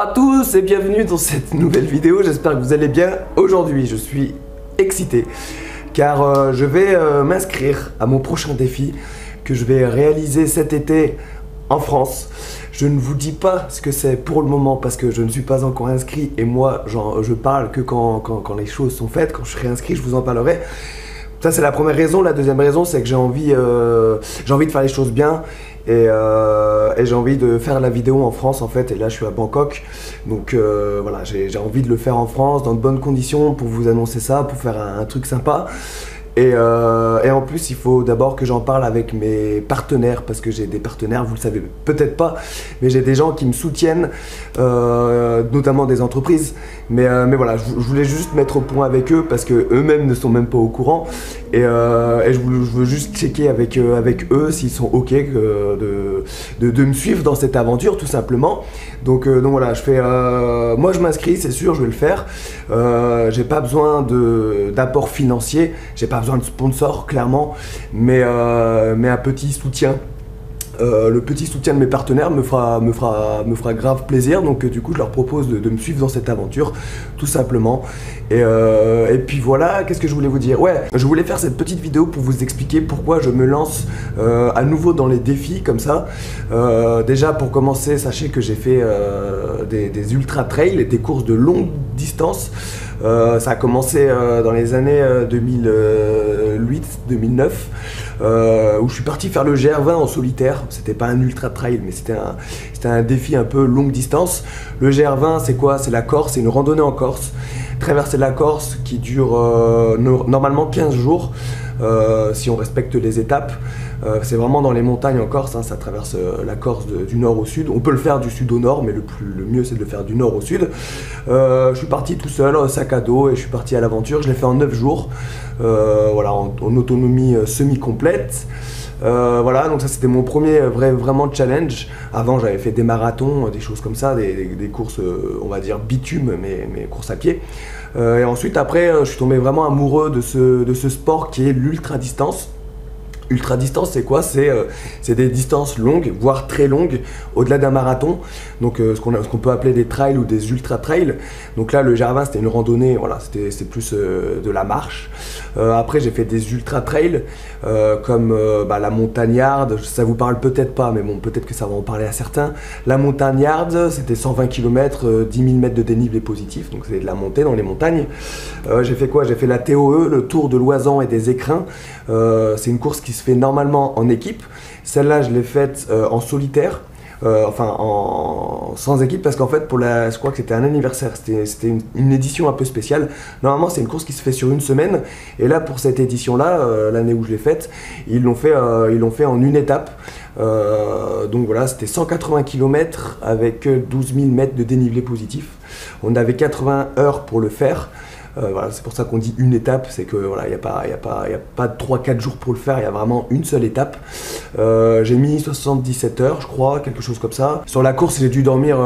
à tous et bienvenue dans cette nouvelle vidéo, j'espère que vous allez bien. Aujourd'hui je suis excité car je vais m'inscrire à mon prochain défi que je vais réaliser cet été en France. Je ne vous dis pas ce que c'est pour le moment parce que je ne suis pas encore inscrit et moi je parle que quand les choses sont faites. Quand je serai inscrit je vous en parlerai. Ça c'est la première raison. La deuxième raison c'est que j'ai envie de faire les choses bien et j'ai envie de faire la vidéo en France en fait, et là je suis à Bangkok donc voilà, j'ai envie de le faire en France dans de bonnes conditions pour vous annoncer ça, pour faire un truc sympa. Et en plus, il faut d'abord que j'en parle avec mes partenaires, parce que j'ai des partenaires, vous le savez peut-être pas, mais j'ai des gens qui me soutiennent, notamment des entreprises. Mais voilà, je voulais juste mettre au point avec eux, parce que eux-mêmes ne sont même pas au courant. Et je veux juste checker avec eux s'ils sont OK de me suivre dans cette aventure, tout simplement. Donc voilà, moi je m'inscris, c'est sûr, je vais le faire. J'ai pas besoin d'apport financier, j'ai pas besoin de sponsor clairement, mais un petit soutien. Le petit soutien de mes partenaires me fera grave plaisir, donc du coup je leur propose de me suivre dans cette aventure tout simplement. Et puis voilà, qu'est-ce que je voulais vous dire? Ouais, je voulais faire cette petite vidéo pour vous expliquer pourquoi je me lance à nouveau dans les défis comme ça. Déjà pour commencer, sachez que j'ai fait des ultra trails et des courses de longue distance. Ça a commencé dans les années 2008-2009 où je suis parti faire le GR20 en solitaire. C'était pas un ultra trail mais c'était un défi un peu longue distance. Le GR20 c'est quoi? C'est la Corse, c'est une randonnée en Corse. Traverser la Corse qui dure normalement 15 jours si on respecte les étapes. C'est vraiment dans les montagnes en Corse, hein, ça traverse la Corse du nord au sud. On peut le faire du sud au nord, mais le mieux c'est de le faire du nord au sud. Je suis parti tout seul, sac à dos, et je suis parti à l'aventure. Je l'ai fait en 9 jours, voilà, en autonomie semi-complète. Voilà, donc ça c'était mon premier vraiment challenge. Avant j'avais fait des marathons, des choses comme ça, des courses on va dire bitume, mais courses à pied. Et ensuite après je suis tombé vraiment amoureux de ce sport qui est l'ultra distance. Ultra distance c'est quoi? C'est des distances longues, voire très longues, au-delà d'un marathon. Donc ce qu'on peut appeler des trails ou des ultra trails. Donc là le GR20 c'était une randonnée, voilà, c'était plus de la marche. Après j'ai fait des ultra trails comme la montagnarde, ça vous parle peut-être pas, mais bon, peut-être que ça va en parler à certains. La montagnarde c'était 120 km, 10 000 mètres de dénivelé positif, donc c'est de la montée dans les montagnes. J'ai fait quoi? J'ai fait la TOE, le Tour de l'Oisans et des Écrins. C'est une course qui se fait normalement en équipe. Celle-là je l'ai faite en solitaire. Sans équipe, parce qu'en fait je crois que c'était un anniversaire, c'était une édition un peu spéciale. Normalement c'est une course qui se fait sur une semaine, et là pour cette édition là, l'année où je l'ai faite, ils l'ont fait en une étape. Donc voilà, c'était 180 km avec 12 000 mètres de dénivelé positif. On avait 80 heures pour le faire. Voilà, c'est pour ça qu'on dit une étape, c'est que voilà, il n'y a pas de 3-4 jours pour le faire, il y a vraiment une seule étape. J'ai mis 77 heures, je crois, quelque chose comme ça. Sur la course, j'ai dû dormir,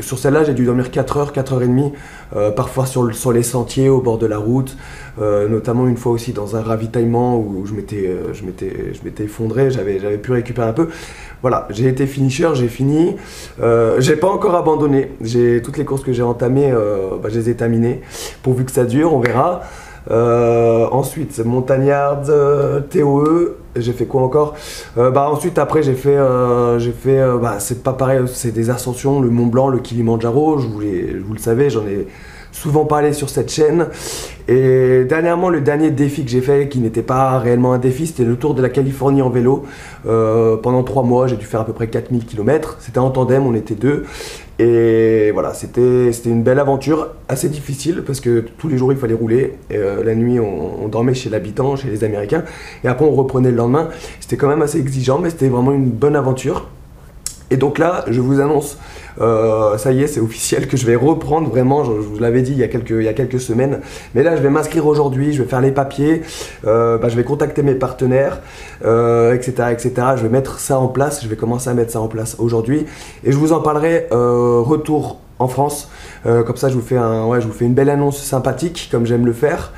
sur celle-là, j'ai dû dormir 4 heures, 4 heures et demie, parfois sur les sentiers, au bord de la route, notamment une fois aussi dans un ravitaillement où je m'étais effondré, j'avais pu récupérer un peu. Voilà, j'ai été finisher, j'ai fini. J'ai pas encore abandonné. Toutes les courses que j'ai entamées, je les ai terminées. Pourvu que ça dure, on verra. Ensuite, montagnarde, TOE. J'ai fait quoi encore? Ensuite, après, j'ai fait c'est pas pareil, c'est des ascensions, le Mont Blanc, le Kilimandjaro. Vous le savez, j'en ai souvent parlé sur cette chaîne. Et dernièrement, le dernier défi que j'ai fait, qui n'était pas réellement un défi, c'était le tour de la Californie en vélo. Pendant 3 mois, j'ai dû faire à peu près 4000 km. C'était en tandem, on était 2. Et voilà, c'était une belle aventure, assez difficile, parce que tous les jours il fallait rouler. Et, la nuit, on dormait chez l'habitant, chez les Américains. Et après, on reprenait le lendemain. C'était quand même assez exigeant, mais c'était vraiment une bonne aventure. Et donc là, je vous annonce, ça y est, c'est officiel que je vais reprendre vraiment, je vous l'avais dit il y a quelques semaines, mais là je vais m'inscrire aujourd'hui, je vais faire les papiers, je vais contacter mes partenaires, etc., etc. Je vais mettre ça en place, je vais commencer à mettre ça en place aujourd'hui, et je vous en parlerai retour en France, comme ça je vous fais une belle annonce sympathique, comme j'aime le faire,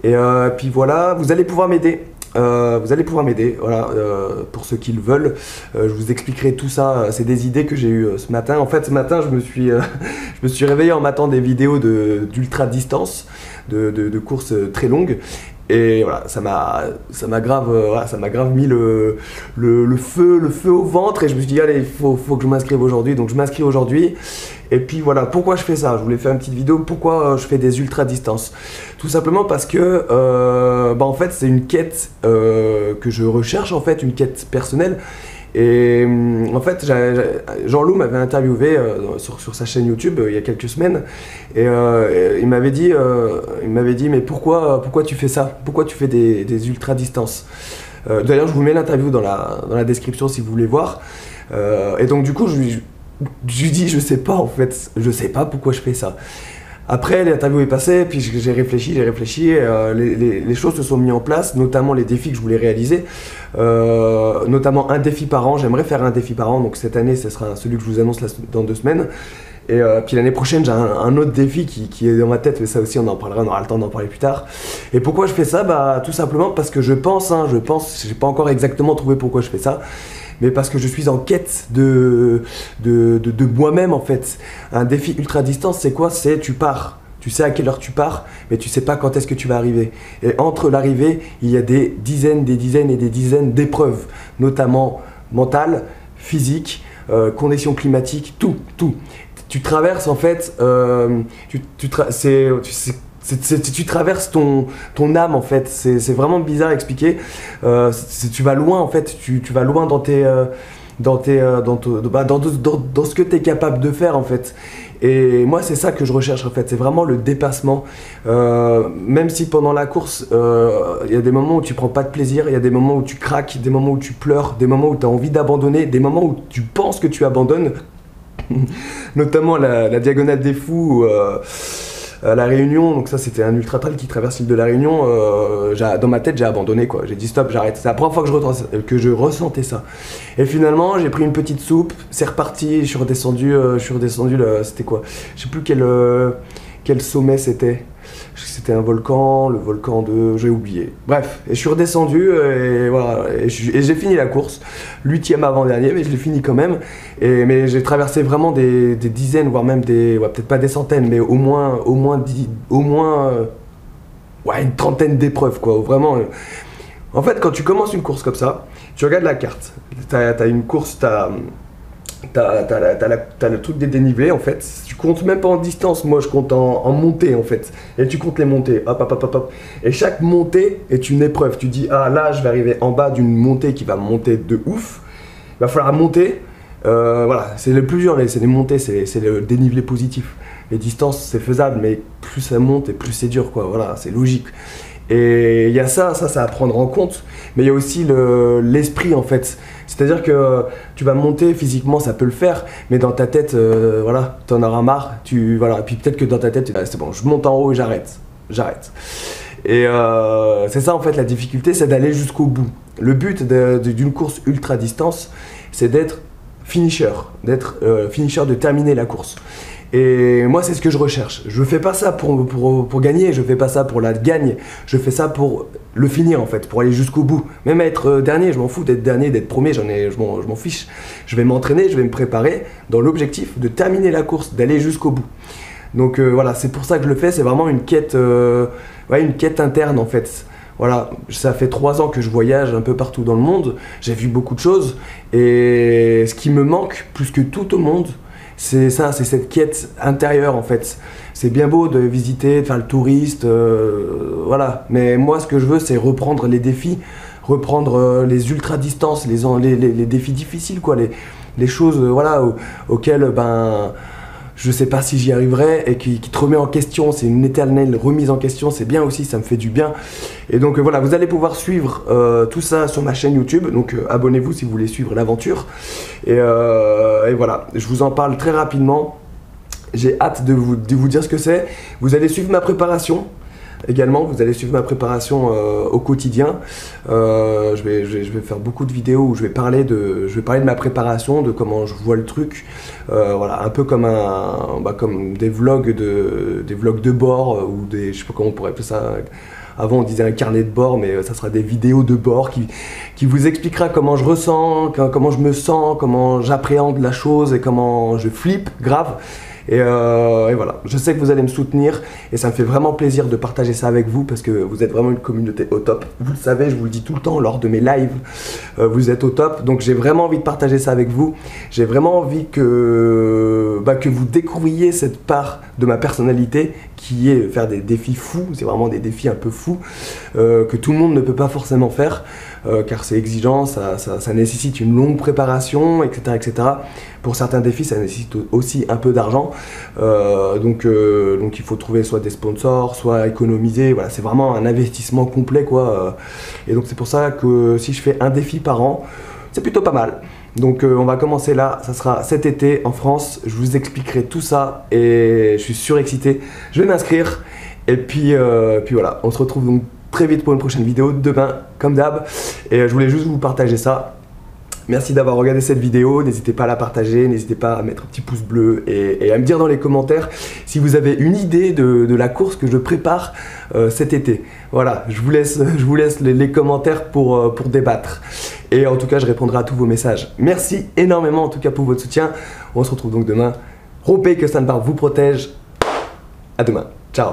et puis voilà, vous allez pouvoir m'aider. vous allez pouvoir m'aider, voilà, pour ceux qui le veulent. Je vous expliquerai tout ça, c'est des idées que j'ai eues ce matin. En fait, ce matin, je me suis réveillé en matant des vidéos d'ultra distance, de courses très longues. Et voilà, ça m'a grave mis le feu au ventre, et je me suis dit allez, il faut que je m'inscrive aujourd'hui. Donc je m'inscris aujourd'hui. Et puis voilà, pourquoi je fais ça? Je voulais faire une petite vidéo, pourquoi je fais des ultra distances. Tout simplement parce que en fait c'est une quête que je recherche, en fait, une quête personnelle. Et en fait, Jean-Loup m'avait interviewé sur sa chaîne YouTube il y a quelques semaines, et il m'avait dit mais pourquoi tu fais ça? Pourquoi tu fais des ultra distances? D'ailleurs, je vous mets l'interview dans la description si vous voulez voir. Et donc du coup, je lui dis je sais pas, en fait, je sais pas pourquoi je fais ça. Après, l'interview est passée, puis j'ai réfléchi, et, les choses se sont mises en place, notamment les défis que je voulais réaliser, notamment un défi par an. J'aimerais faire un défi par an, donc cette année, ce sera celui que je vous annonce dans 2 semaines. Et puis l'année prochaine, j'ai un autre défi qui est dans ma tête, mais ça aussi on en parlera, on aura le temps d'en parler plus tard. Et pourquoi je fais ça? Bah tout simplement parce que je pense, j'ai pas encore exactement trouvé pourquoi je fais ça, mais parce que je suis en quête de moi-même, en fait. Un défi ultra distance, c'est quoi? C'est tu pars. Tu sais à quelle heure tu pars, mais tu sais pas quand est-ce que tu vas arriver. Et entre l'arrivée, il y a des dizaines d'épreuves, notamment mentales, physiques, conditions climatiques, tout. Tu traverses, en fait, tu traverses ton âme, en fait. C'est vraiment bizarre à expliquer. Tu vas loin, en fait. Tu vas loin dans ce que tu es capable de faire, en fait. Et moi, c'est ça que je recherche, en fait. C'est vraiment le dépassement. Même si pendant la course, il y a des moments où tu prends pas de plaisir, il y a des moments où tu craques, des moments où tu pleures, des moments où tu as envie d'abandonner, des moments où tu penses que tu abandonnes. Notamment la Diagonale des Fous, à La Réunion. Donc ça, c'était un ultra trail qui traverse l'île de La Réunion. Dans ma tête, j'ai abandonné, quoi. J'ai dit stop, j'arrête. C'est la première fois que je ressentais ça. Et finalement, j'ai pris une petite soupe, c'est reparti. Je suis redescendu c'était quoi? Je sais plus quel sommet c'était. C'était un volcan, le volcan de... j'ai oublié. Bref, et je suis redescendu, et voilà, et j'ai fini la course. 8e avant-dernier, mais je l'ai fini quand même. Mais j'ai traversé vraiment des dizaines, voire même peut-être pas des centaines, mais au moins une trentaine d'épreuves, quoi. Vraiment. En fait, quand tu commences une course comme ça, tu regardes la carte. T'as une course, t'as le truc des dénivelés, en fait. Tu comptes même pas en distance, moi je compte en montée, en fait. Et tu comptes les montées, hop. Et chaque montée est une épreuve. Tu dis, ah là, je vais arriver en bas d'une montée qui va monter de ouf. Il va falloir monter. Voilà, c'est le plus dur, c'est les montées, c'est le dénivelé positif. Les distances, c'est faisable, mais plus ça monte et plus c'est dur, quoi. Voilà, c'est logique. Et il y a ça à prendre en compte, mais il y a aussi l'esprit, en fait. C'est-à-dire que tu vas monter physiquement, ça peut le faire, mais dans ta tête, voilà, t'en auras marre. Voilà, puis peut-être que dans ta tête, c'est bon, je monte en haut et j'arrête. Et c'est ça, en fait, la difficulté, c'est d'aller jusqu'au bout. Le but d'une course ultra distance, c'est d'être finisher, de terminer la course. Et moi, c'est ce que je recherche. Je fais pas ça pour gagner, je fais pas ça pour la gagne, je fais ça pour le finir, en fait, pour aller jusqu'au bout. Même être dernier, je m'en fous d'être dernier, d'être premier, je m'en fiche. Je vais m'entraîner, je vais me préparer dans l'objectif de terminer la course, d'aller jusqu'au bout. Donc voilà, c'est pour ça que je le fais, c'est vraiment une quête interne, en fait. Voilà, ça fait 3 ans que je voyage un peu partout dans le monde, j'ai vu beaucoup de choses, et ce qui me manque plus que tout au monde, c'est ça, c'est cette quête intérieure, en fait. C'est bien beau de visiter, de faire le touriste, voilà. Mais moi, ce que je veux, c'est reprendre les défis, reprendre les ultra-distances, les défis difficiles, quoi. Les choses, voilà, auxquelles, je sais pas si j'y arriverai, et qui te remet en question. C'est une éternelle remise en question, c'est bien aussi, ça me fait du bien. Et donc voilà, vous allez pouvoir suivre tout ça sur ma chaîne YouTube, donc abonnez-vous si vous voulez suivre l'aventure. Et voilà, je vous en parle très rapidement. J'ai hâte de vous dire ce que c'est. Vous allez suivre ma préparation. Également, vous allez suivre ma préparation au quotidien. Je vais faire beaucoup de vidéos où je vais parler de ma préparation, de comment je vois le truc. Voilà, un peu comme comme des vlogs de bord, ou je sais pas comment on pourrait appeler ça, Avant on disait un carnet de bord, mais ça sera des vidéos de bord qui vous expliquera comment je ressens, comment je me sens, comment j'appréhende la chose et comment je flippe grave. Et voilà, je sais que vous allez me soutenir et ça me fait vraiment plaisir de partager ça avec vous parce que vous êtes vraiment une communauté au top. Vous le savez, je vous le dis tout le temps lors de mes lives, vous êtes au top. Donc j'ai vraiment envie de partager ça avec vous. J'ai vraiment envie que vous découvriez cette part de ma personnalité qui est faire des défis fous. C'est vraiment des défis un peu fous que tout le monde ne peut pas forcément faire car c'est exigeant, ça nécessite une longue préparation, etc., etc. Pour certains défis, ça nécessite aussi un peu d'argent. Donc il faut trouver soit des sponsors, soit économiser. Voilà, c'est vraiment un investissement complet, quoi. Et donc c'est pour ça que si je fais un défi par an, c'est plutôt pas mal. Donc on va commencer là, ça sera cet été en France. Je vous expliquerai tout ça et je suis surexcité. Je vais m'inscrire et puis voilà, on se retrouve donc très vite pour une prochaine vidéo demain comme d'hab. Et je voulais juste vous partager ça. Merci d'avoir regardé cette vidéo, n'hésitez pas à la partager, n'hésitez pas à mettre un petit pouce bleu et à me dire dans les commentaires si vous avez une idée de la course que je prépare cet été. Voilà, je vous laisse les commentaires pour débattre. Et en tout cas, je répondrai à tous vos messages. Merci énormément en tout cas pour votre soutien. On se retrouve donc demain. Rompez, que Stan Barbe vous protège. À demain. Ciao.